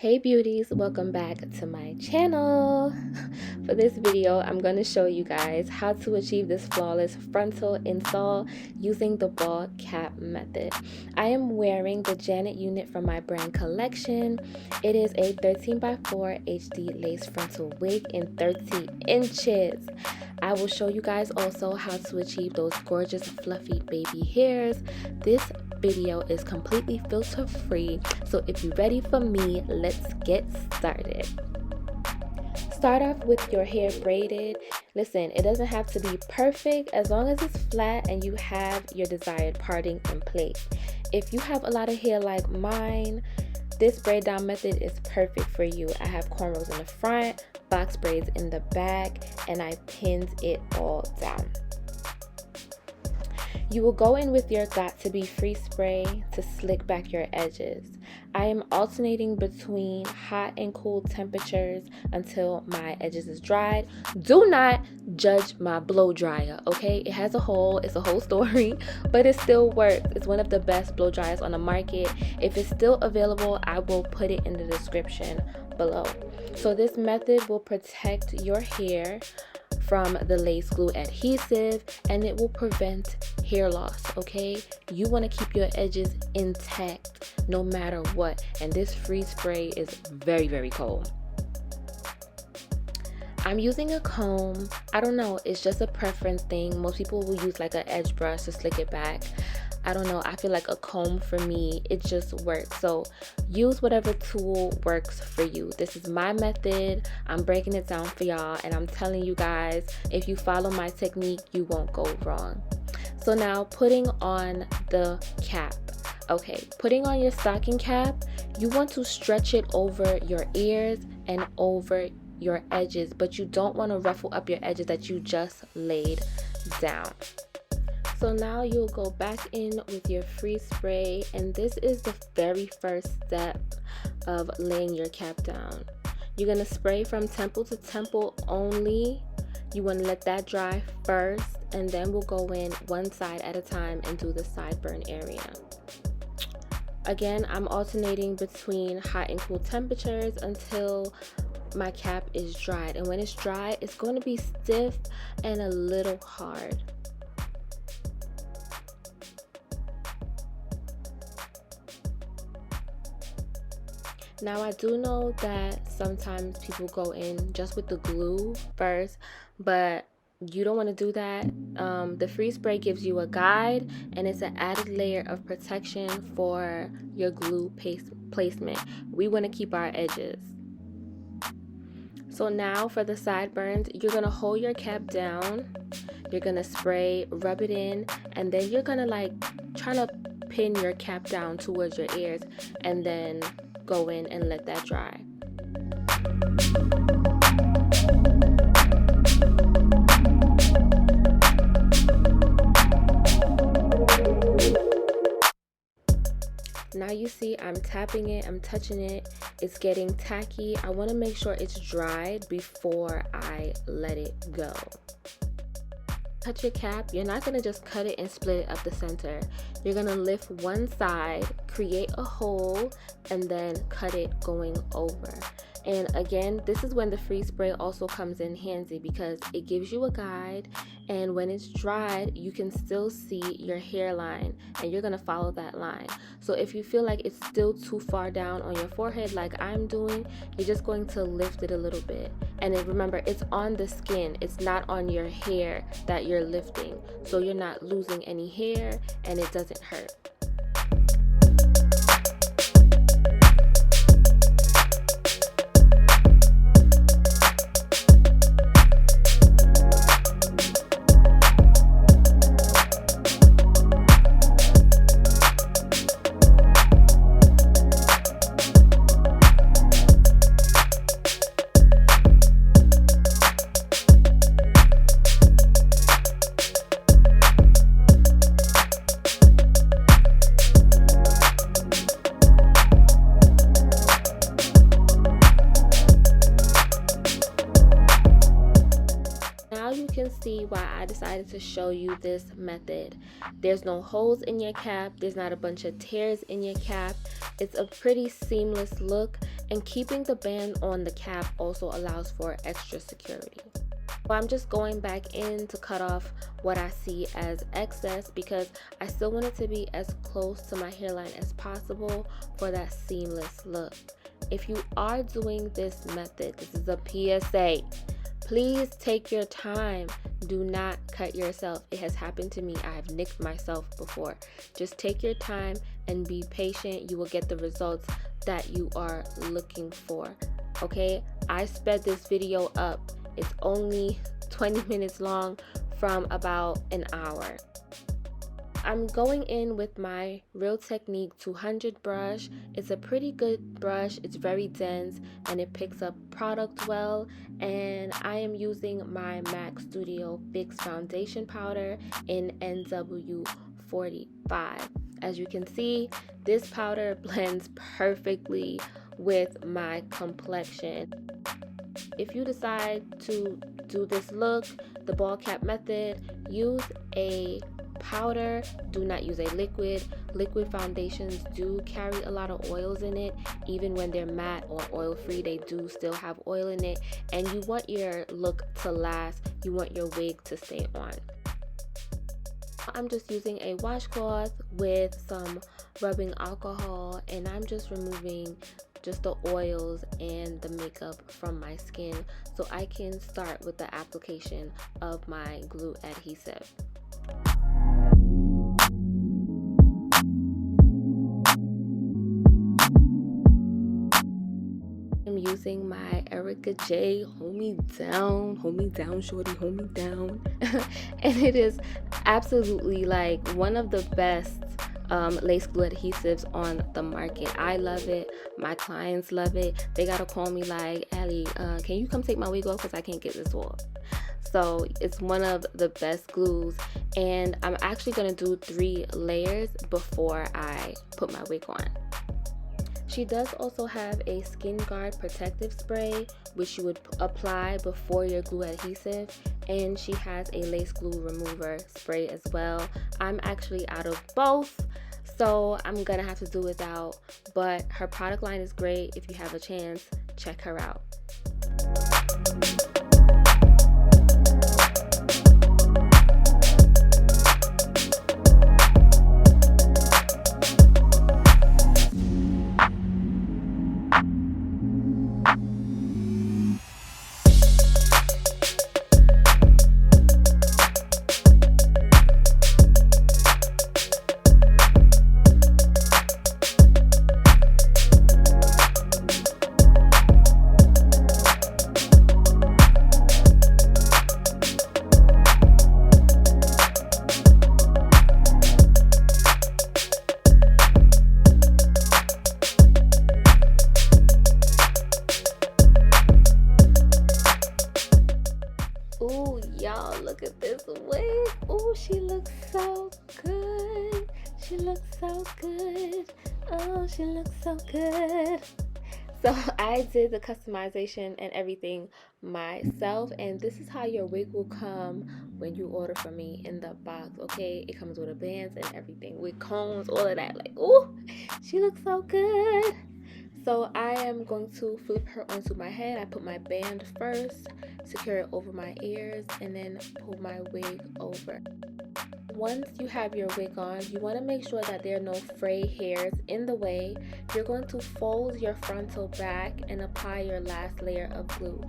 Hey beauties, welcome back to my channel. For this video, I'm going to show you guys how to achieve this flawless frontal install using the ball cap method. I am wearing the Janet unit from my brand collection. It is a 13x4 HD lace frontal wig in 30 inches. I will show you guys also how to achieve those gorgeous fluffy baby hairs. This video is completely filter free, so if you're ready for me, let's get started. Start off with your hair braided. Listen, it doesn't have to be perfect as long as it's flat and you have your desired parting in place. If you have a lot of hair like mine, this braid down method is perfect for you. I have cornrows in the front, box braids in the back, and I pinned it all down. You will go in with your Got2b Free Spray to slick back your edges. I am alternating between hot and cool temperatures until my edges is dried. Do not judge my blow dryer, okay? It has a hole, it's a whole story, but it still works. It's one of the best blow dryers on the market. If it's still available, I will put it in the description below. So this method will protect your hair from the lace glue adhesive, and it will prevent hair loss, okay? You want to keep your edges intact no matter what, and this free spray is very, very cold. I'm using a comb. I don't know, it's just a preference thing. Most people will use like an edge brush to slick it back. I don't know, I feel like a comb for me, it just works. So use whatever tool works for you. This is my method. I'm breaking it down for y'all, and I'm telling you guys, if you follow my technique, you won't go wrong. So now putting on the cap. Okay, putting on your stocking cap, you want to stretch it over your ears and over your edges, but you don't want to ruffle up your edges that you just laid down. So now you'll go back in with your free spray, and this is the very first step of laying your cap down. You're going to spray from temple to temple only. You want to let that dry first, and then we'll go in one side at a time and do the sideburn area. Again, I'm alternating between hot and cool temperatures until my cap is dried, and when it's dry, it's going to be stiff and a little hard. Now I do know that sometimes people go in just with the glue first, but you don't want to do that. The free spray gives you a guide, and it's an added layer of protection for your glue placement. We want to keep our edges. So now for the sideburns, you're going to hold your cap down, you're going to spray, rub it in, and then you're going to like try to pin your cap down towards your ears, and then go in and let that dry. Now you see I'm tapping it, I'm touching it, it's getting tacky. I want to make sure it's dried before I let it go. Cut your cap. You're not going to just cut it and split it up the center. You're going to lift one side, create a hole, and then cut it going over. And again, this is when the free spray also comes in handy, because it gives you a guide, and when it's dried, you can still see your hairline, and you're going to follow that line. So if you feel like it's still too far down on your forehead like I'm doing, you're just going to lift it a little bit. And then remember, it's on the skin, it's not on your hair that you're lifting, so you're not losing any hair and it doesn't hurt. to show you this method. There's no holes in your cap, there's not a bunch of tears in your cap. It's a pretty seamless look, and keeping the band on the cap also allows for extra security. Well, I'm just going back in to cut off what I see as excess because I still want it to be as close to my hairline as possible for that seamless look. If you are doing this method, this is a PSA. Please take your time. Do not cut yourself. It has happened to me. I have nicked myself before. Just take your time and be patient. You will get the results that you are looking for. Okay? I sped this video up. It's only 20 minutes long from about an hour. I'm going in with my Real Technique 200 brush. It's a pretty good brush. It's very dense and it picks up product well. And I am using my MAC Studio Fix Foundation Powder in NW45. As you can see, this powder blends perfectly with my complexion. If you decide to do this look, the ball cap method, use a powder. Do not use a liquid. Liquid foundations do carry a lot of oils in it. Even when they're matte or oil free, they do still have oil in it, and you want your look to last. You want your wig to stay on. I'm just using a washcloth with some rubbing alcohol, and I'm just removing just the oils and the makeup from my skin so I can start with the application of my glue adhesive. I'm using my Erica J Hold Me Down, shorty, hold me down. And it is absolutely like one of the best lace glue adhesives on the market. I love it. My clients love it. They gotta call me like, Allie, can you come take my wig off because I can't get this off. So it's one of the best glues, and I'm actually gonna do 3 layers before I put my wig on. She does also have a Skin Guard protective spray which you would apply before your glue adhesive, and she has a lace glue remover spray as well. I'm actually out of both, so I'm gonna have to do without, but her product line is great. If you have a chance, check her out. Ooh, y'all, look at this wig. Ooh, she looks so good. She looks so good. Oh, she looks so good. So I did the customization and everything myself, and this is how your wig will come when you order from me in the box. Okay, it comes with a bands and everything, with combs, all of that. Like, ooh, she looks so good. So I am going to flip her onto my head. I put my band first, secure it over my ears, and then pull my wig over. Once you have your wig on, you want to make sure that there are no fray hairs in the way. You're going to fold your frontal back and apply your last layer of glue.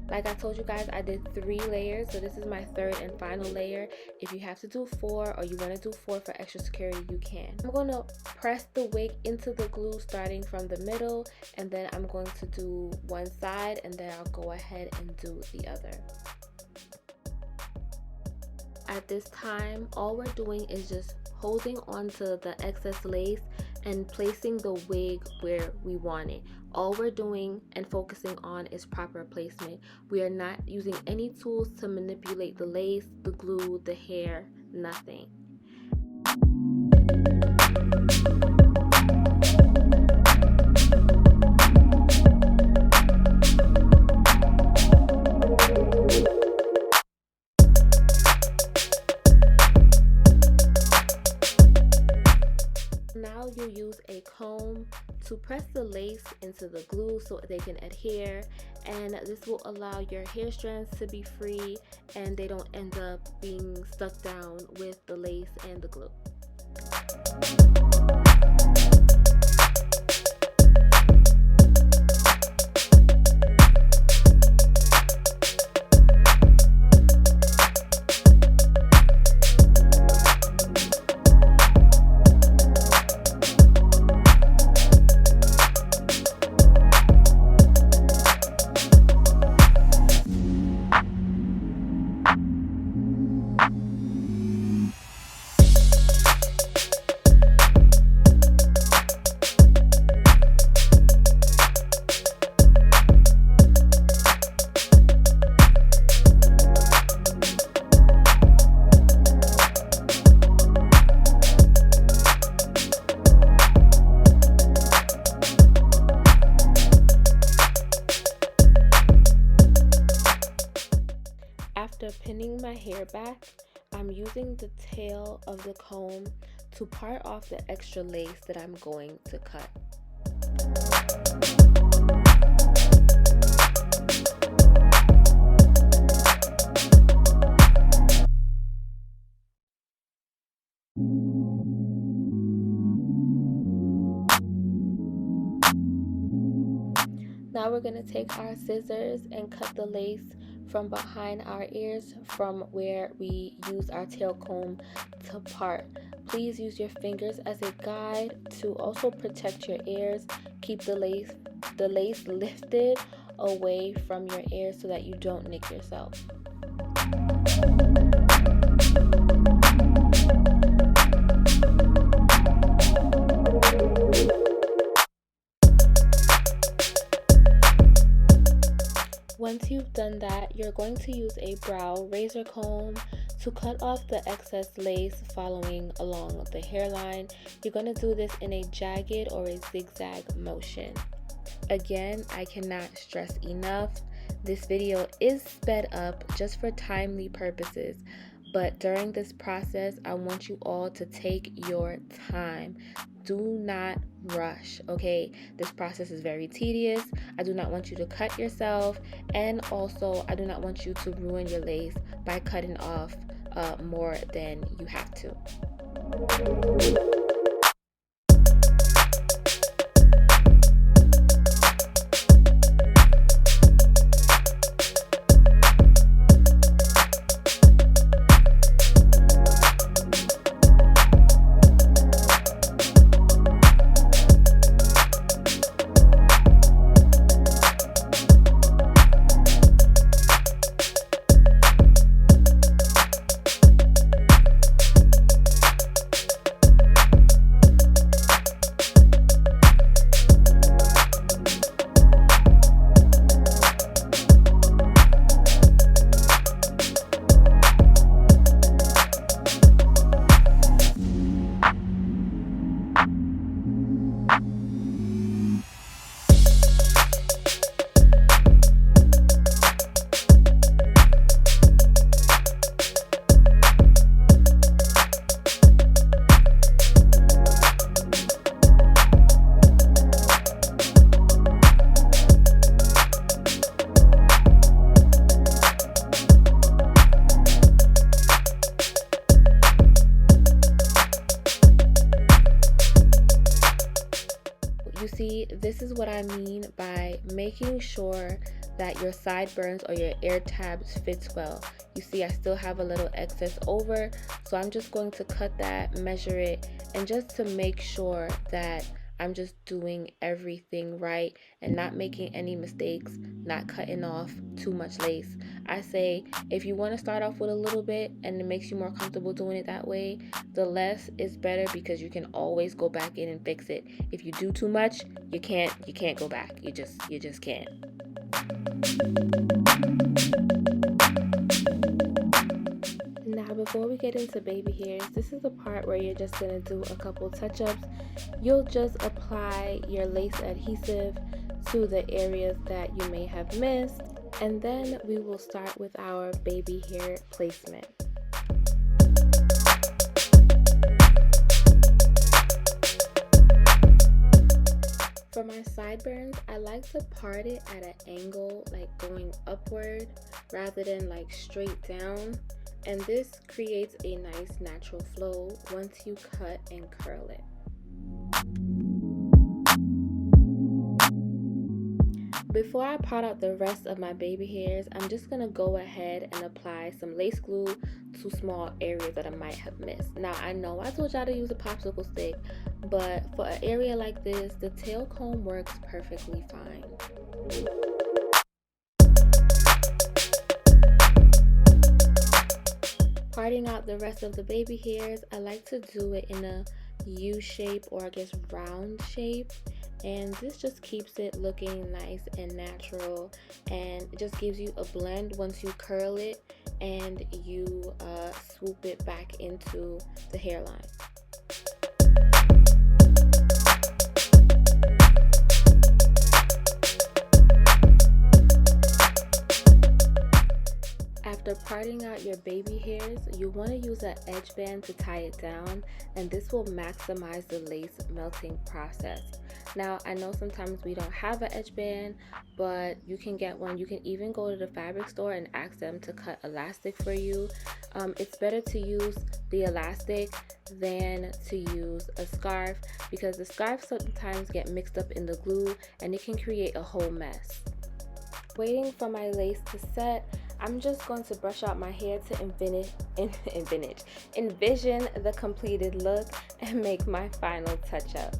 Like I told you guys, I did 3 layers, so this is my 3rd and final layer. If you have to do 4 or you want to do 4 for extra security, you can. I'm going to press the wig into the glue starting from the middle, and then I'm going to do one side, and then I'll go ahead and do the other. At this time, all we're doing is just holding onto the excess lace and placing the wig where we want it. All we're doing and focusing on is proper placement. We are not using any tools to manipulate the lace, the glue, the hair, nothing. now you use a comb to press the lace into the glue so they can adhere, and this will allow your hair strands to be free and they don't end up being stuck down with the lace and the glue. After pinning my hair back, I'm using the tail of the comb to part off the extra lace that I'm going to cut. Now we're going to take our scissors and cut the lace from behind our ears from where we use our tail comb to part. Please use your fingers as a guide to also protect your ears. Keep the lace lifted away from your ears so that you don't nick yourself. Once you've done that, you're going to use a brow razor comb to cut off the excess lace following along the hairline. You're going to do this in a jagged or a zigzag motion. Again, I cannot stress enough, this video is sped up just for timely purposes. But during this process, I want you all to take your time. Do not rush, okay? This process is very tedious. I do not want you to cut yourself. And also, I do not want you to ruin your lace by cutting off more than you have to. You see, this is what I mean by making sure that your sideburns or your ear tabs fits well. You see, I still have a little excess over, so I'm just going to cut that, measure it, and just to make sure that I'm just doing everything right and not making any mistakes, not cutting off too much lace. I say if you want to start off with a little bit and it makes you more comfortable doing it that way, the less is better because you can always go back in and fix it. If you do too much, you can't go back. You just can't. Now, before we get into baby hairs, this is the part where you're just going to do a couple touch-ups. You'll just apply your lace adhesive to the areas that you may have missed, and then we will start with our baby hair placement. sideburns, I like to part it at an angle, like going upward rather than like straight down. And this creates a nice natural flow once you cut and curl it. Before I part out the rest of my baby hairs, I'm just going to go ahead and apply some lace glue to small areas that I might have missed. Now, I know I told y'all to use a popsicle stick, but for an area like this, the tail comb works perfectly fine. Parting out the rest of the baby hairs, I like to do it in a U shape, or I guess round shape. And this just keeps it looking nice and natural, and it just gives you a blend once you curl it and you swoop it back into the hairline. After parting out your baby hairs, you want to use an edge band to tie it down, and this will maximize the lace melting process. Now, I know sometimes we don't have an edge band, but you can get one. You can even go to the fabric store and ask them to cut elastic for you. It's better to use the elastic than to use a scarf, because the scarf sometimes get mixed up in the glue and it can create a whole mess. Waiting for my lace to set, I'm just going to brush out my hair to envision the completed look and make my final touch-ups.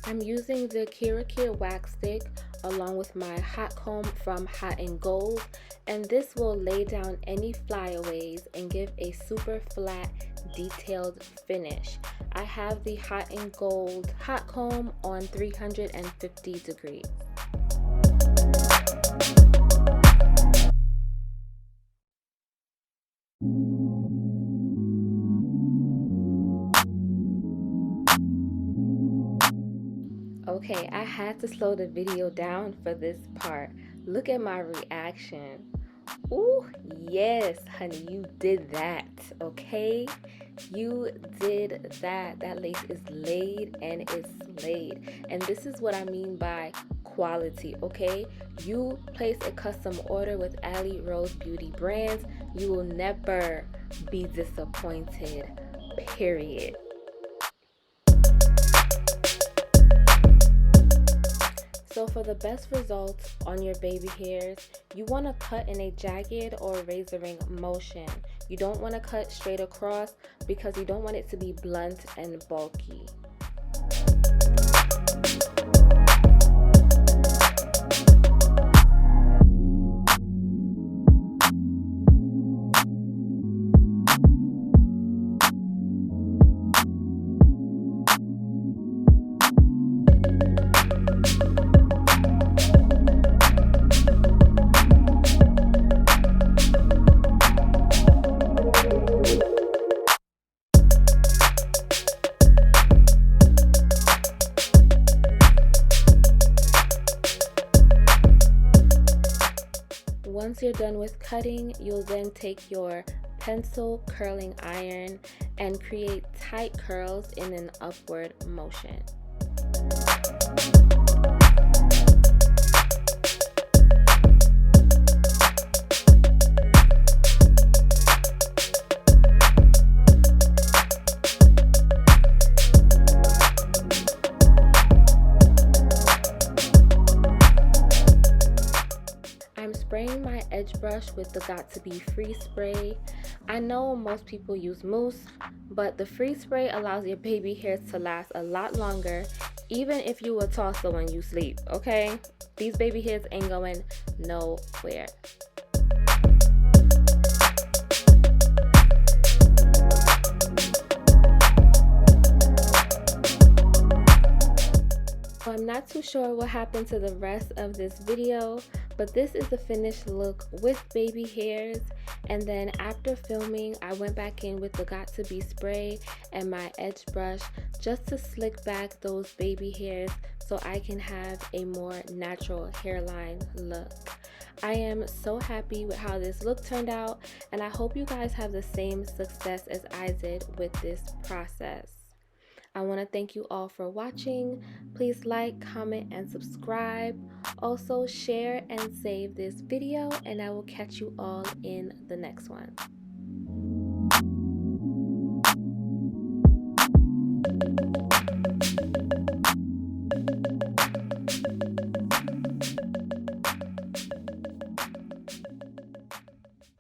I'm using the Kira wax stick along with my hot comb from Hot and Gold, and this will lay down any flyaways and give a super flat, detailed finish. I have the Hot and Gold hot comb on 350 degrees. Okay, I had to slow the video down for this part. Look at my reaction. Ooh, yes, honey, you did that, okay? You did that. That lace is laid and it's laid. And this is what I mean by quality, okay? You place a custom order with Ali Rose Beauty Brands, you will never be disappointed, period. So for the best results on your baby hairs, you want to cut in a jagged or razoring motion. You don't want to cut straight across because you don't want it to be blunt and bulky. Once you're done with cutting, you'll then take your pencil curling iron and create tight curls in an upward motion. Spraying my edge brush with the Got2b Free Spray. I know most people use mousse, but the Free Spray allows your baby hairs to last a lot longer, even if you a tosser when you sleep, okay? These baby hairs ain't going nowhere. I'm not too sure what happened to the rest of this video, but this is the finished look with baby hairs. And then after filming, I went back in with the Got2b spray and my edge brush just to slick back those baby hairs so I can have a more natural hairline look. I am so happy with how this look turned out, and I hope you guys have the same success as I did with this process. I want to thank you all for watching. Please like, comment, and subscribe. Also share and save this video, and I will catch you all in the next one.